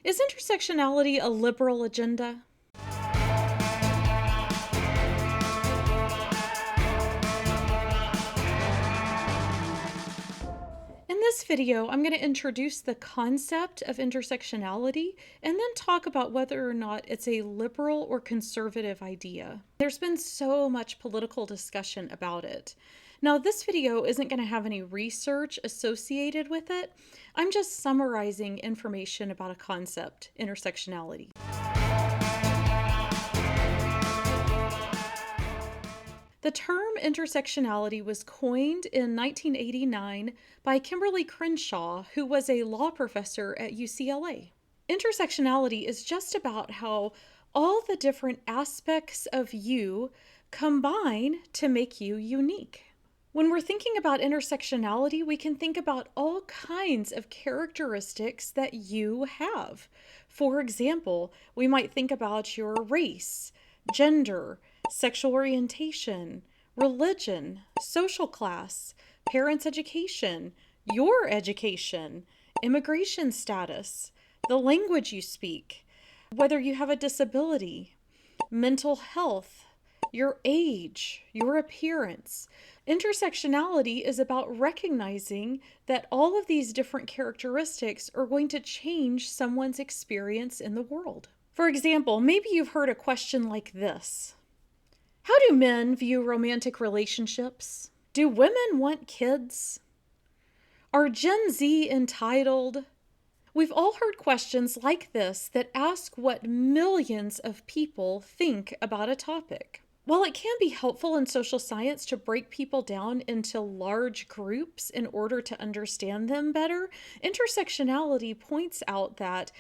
Is intersectionality a liberal agenda? In this video, I'm going to introduce the concept of intersectionality and then talk about whether or not it's a liberal or conservative idea. There's been so much political discussion about it. Now, this video isn't going to have any research associated with it. I'm just summarizing information about a concept, intersectionality. The term intersectionality was coined in 1989 by Kimberly Crenshaw, who was a law professor at UCLA. Intersectionality is just about how all the different aspects of you combine to make you unique. When we're thinking about intersectionality, we can think about all kinds of characteristics that you have. For example, we might think about your race, gender, sexual orientation, religion, social class, parents' education, your education, immigration status, the language you speak, whether you have a disability, mental health, your age, your appearance. Intersectionality is about recognizing that all of these different characteristics are going to change someone's experience in the world. For example, maybe you've heard a question like this. How do men view romantic relationships? Do women want kids? Are Gen Z entitled? We've all heard questions like this that ask what millions of people think about a topic. While it can be helpful in social science to break people down into large groups in order to understand them better, intersectionality points out that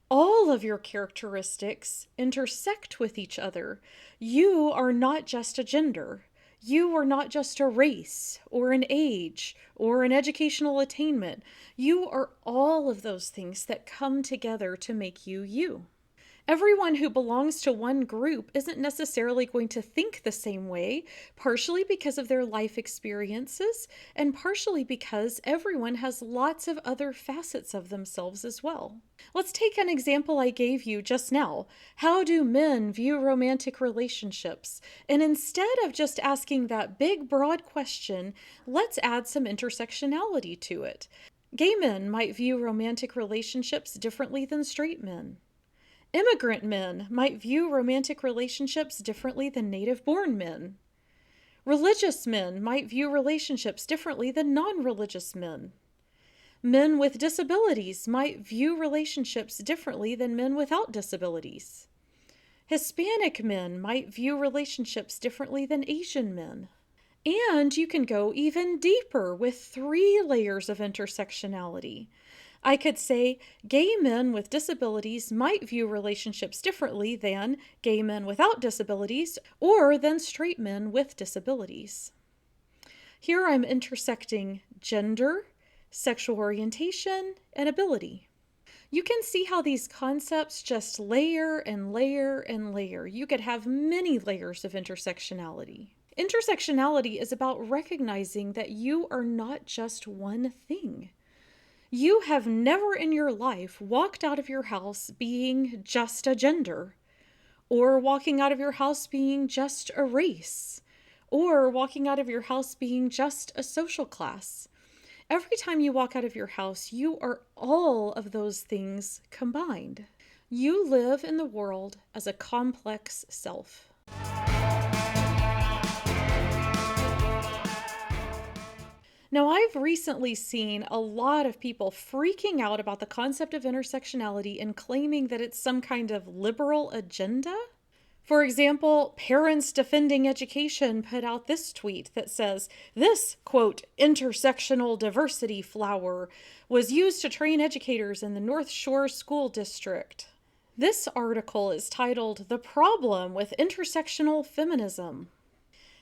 all of your characteristics intersect with each other. You are not just a gender. You are not just a race or an age or an educational attainment. You are all of those things that come together to make you you. Everyone who belongs to one group isn't necessarily going to think the same way, partially because of their life experiences, and partially because everyone has lots of other facets of themselves as well. Let's take an example I gave you just now. How do men view romantic relationships? And instead of just asking that big, broad question, let's add some intersectionality to it. Gay men might view romantic relationships differently than straight men. Immigrant men might view romantic relationships differently than native-born men. Religious men might view relationships differently than non-religious men. Men with disabilities might view relationships differently than men without disabilities. Hispanic men might view relationships differently than Asian men. And you can go even deeper with 3 layers of intersectionality. I could say gay men with disabilities might view relationships differently than gay men without disabilities or than straight men with disabilities. Here I'm intersecting gender, sexual orientation, and ability. You can see how these concepts just layer and layer and layer. You could have many layers of intersectionality. Intersectionality is about recognizing that you are not just one thing. You have never in your life walked out of your house being just a gender, or walking out of your house being just a race, or walking out of your house being just a social class. Every time you walk out of your house, you are all of those things combined. You live in the world as a complex self. Now, I've recently seen a lot of people freaking out about the concept of intersectionality and claiming that it's some kind of liberal agenda. For example, Parents Defending Education put out this tweet that says, this, quote, intersectional diversity flower was used to train educators in the North Shore School District. This article is titled, The Problem with Intersectional Feminism.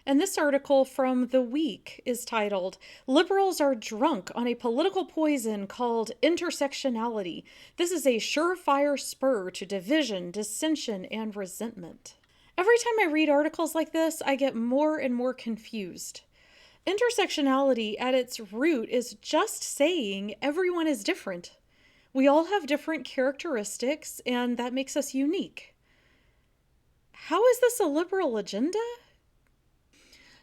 And this article from The Week is titled, Liberals Are Drunk on a Political Poison Called Intersectionality. This is a surefire spur to division, dissension, and resentment. Every time I read articles like this, I get more and more confused. Intersectionality at its root is just saying everyone is different. We all have different characteristics, and that makes us unique. How is this a liberal agenda?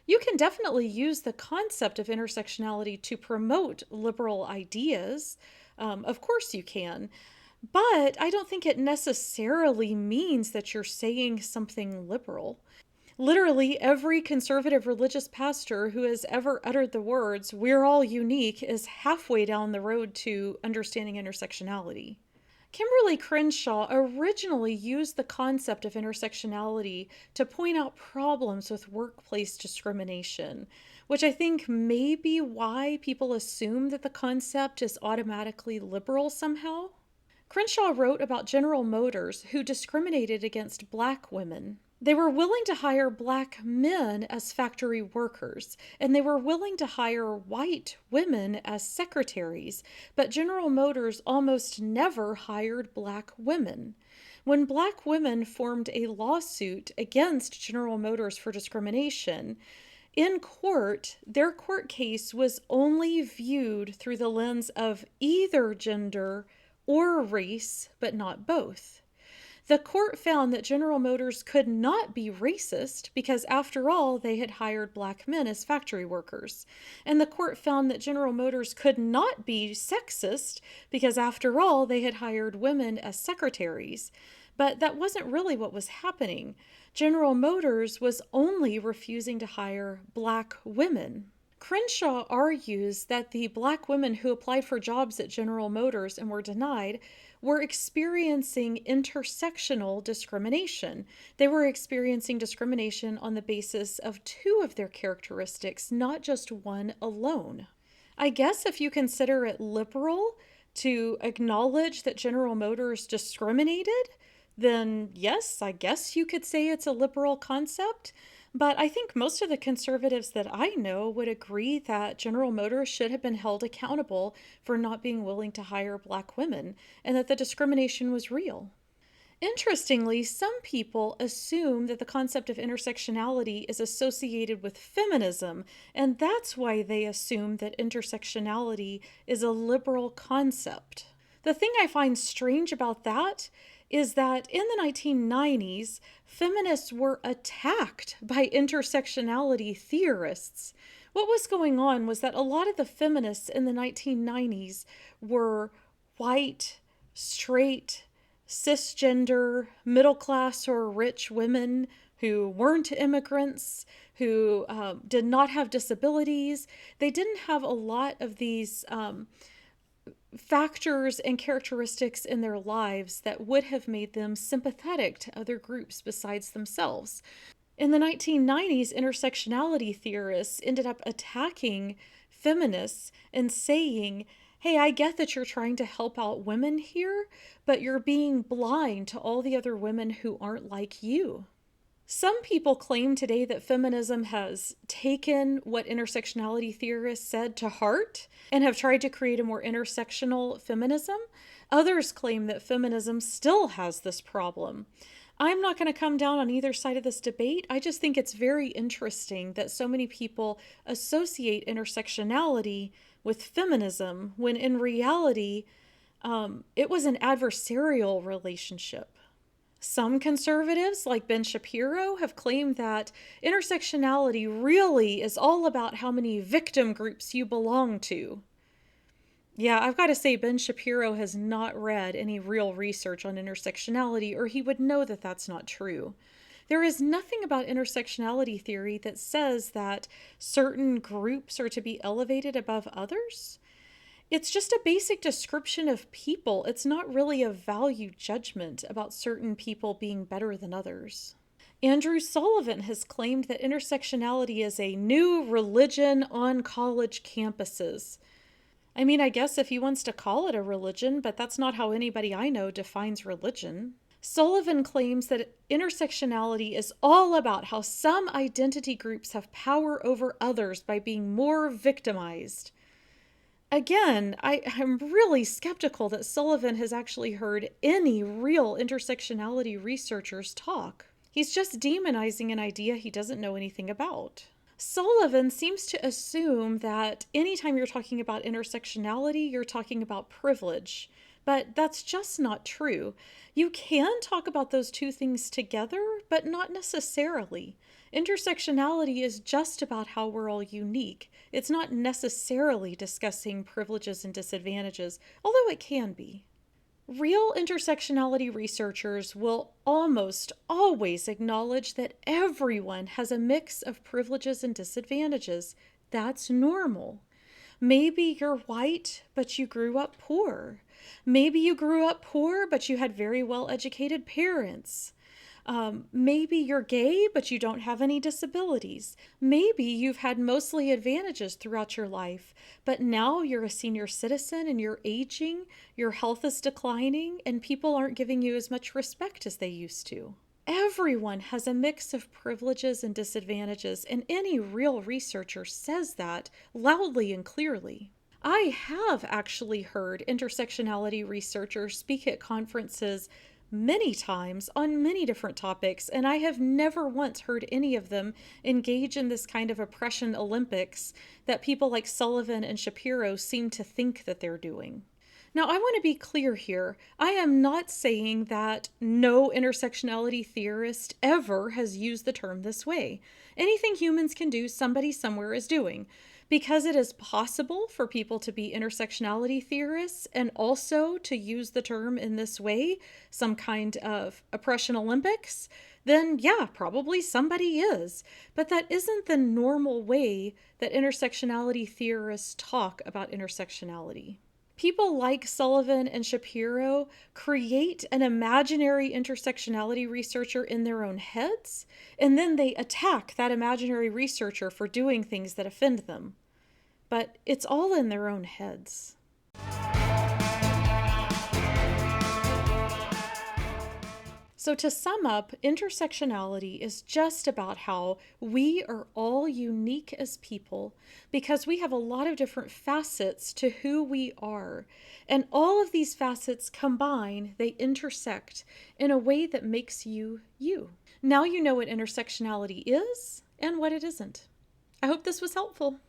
You can definitely use the concept of intersectionality to promote liberal ideas. Of course, you can. But I don't think it necessarily means that you're saying something liberal. Literally, every conservative religious pastor who has ever uttered the words, "we're all unique," is halfway down the road to understanding intersectionality. Kimberly Crenshaw originally used the concept of intersectionality to point out problems with workplace discrimination, which I think may be why people assume that the concept is automatically liberal somehow. Crenshaw wrote about General Motors, who discriminated against black women. They were willing to hire black men as factory workers, and they were willing to hire white women as secretaries, but General Motors almost never hired black women. When black women formed a lawsuit against General Motors for discrimination, in court, their court case was only viewed through the lens of either gender or race, but not both. The court found that General Motors could not be racist because, after all, they had hired black men as factory workers. And the court found that General Motors could not be sexist because, after all, they had hired women as secretaries. But that wasn't really what was happening. General Motors was only refusing to hire black women. Crenshaw argues that the black women who applied for jobs at General Motors and were denied were experiencing intersectional discrimination. They were experiencing discrimination on the basis of two of their characteristics, not just one alone. I guess if you consider it liberal to acknowledge that General Motors discriminated, then yes, I guess you could say it's a liberal concept. But I think most of the conservatives that I know would agree that General Motors should have been held accountable for not being willing to hire black women and that the discrimination was real. Interestingly, some people assume that the concept of intersectionality is associated with feminism, and that's why they assume that intersectionality is a liberal concept. The thing I find strange about that is that in the 1990s, feminists were attacked by intersectionality theorists. What was going on was that a lot of the feminists in the 1990s were white, straight, cisgender, middle class or rich women who weren't immigrants, who did not have disabilities. They didn't have a lot of these factors and characteristics in their lives that would have made them sympathetic to other groups besides themselves. In the 1990s, intersectionality theorists ended up attacking feminists and saying, "Hey, I get that you're trying to help out women here, but you're being blind to all the other women who aren't like you." Some people claim today that feminism has taken what intersectionality theorists said to heart and have tried to create a more intersectional feminism. Others claim that feminism still has this problem. I'm not going to come down on either side of this debate. I just think it's very interesting that so many people associate intersectionality with feminism when in reality, it was an adversarial relationship. Some conservatives, like Ben Shapiro, have claimed that intersectionality really is all about how many victim groups you belong to. Yeah, I've got to say, Ben Shapiro has not read any real research on intersectionality, or he would know that that's not true. There is nothing about intersectionality theory that says that certain groups are to be elevated above others. It's just a basic description of people. It's not really a value judgment about certain people being better than others. Andrew Sullivan has claimed that intersectionality is a new religion on college campuses. I mean, I guess if he wants to call it a religion, but that's not how anybody I know defines religion. Sullivan claims that intersectionality is all about how some identity groups have power over others by being more victimized. Again, I'm really skeptical that Sullivan has actually heard any real intersectionality researchers talk. He's just demonizing an idea he doesn't know anything about. Sullivan seems to assume that anytime you're talking about intersectionality, you're talking about privilege. But that's just not true. You can talk about those two things together, but not necessarily. Intersectionality is just about how we're all unique. It's not necessarily discussing privileges and disadvantages, although it can be. Real intersectionality researchers will almost always acknowledge that everyone has a mix of privileges and disadvantages. That's normal. Maybe you're white, but you grew up poor. Maybe you grew up poor, but you had very well educated parents. Maybe you're gay, but you don't have any disabilities. Maybe you've had mostly advantages throughout your life, but now you're a senior citizen and you're aging, your health is declining, and people aren't giving you as much respect as they used to. Everyone has a mix of privileges and disadvantages, and any real researcher says that loudly and clearly. I have actually heard intersectionality researchers speak at conferences many times on many different topics, and I have never once heard any of them engage in this kind of oppression Olympics that people like Sullivan and Shapiro seem to think that they're doing. Now, I want to be clear here. I am not saying that no intersectionality theorist ever has used the term this way. Anything humans can do, somebody somewhere is doing. Because it is possible for people to be intersectionality theorists and also to use the term in this way, some kind of oppression Olympics, then yeah, probably somebody is. But that isn't the normal way that intersectionality theorists talk about intersectionality. People like Sullivan and Shapiro create an imaginary intersectionality researcher in their own heads, and then they attack that imaginary researcher for doing things that offend them. But it's all in their own heads. So, to sum up, intersectionality is just about how we are all unique as people because we have a lot of different facets to who we are. And all of these facets combine, they intersect in a way that makes you you. Now you know what intersectionality is and what it isn't. I hope this was helpful.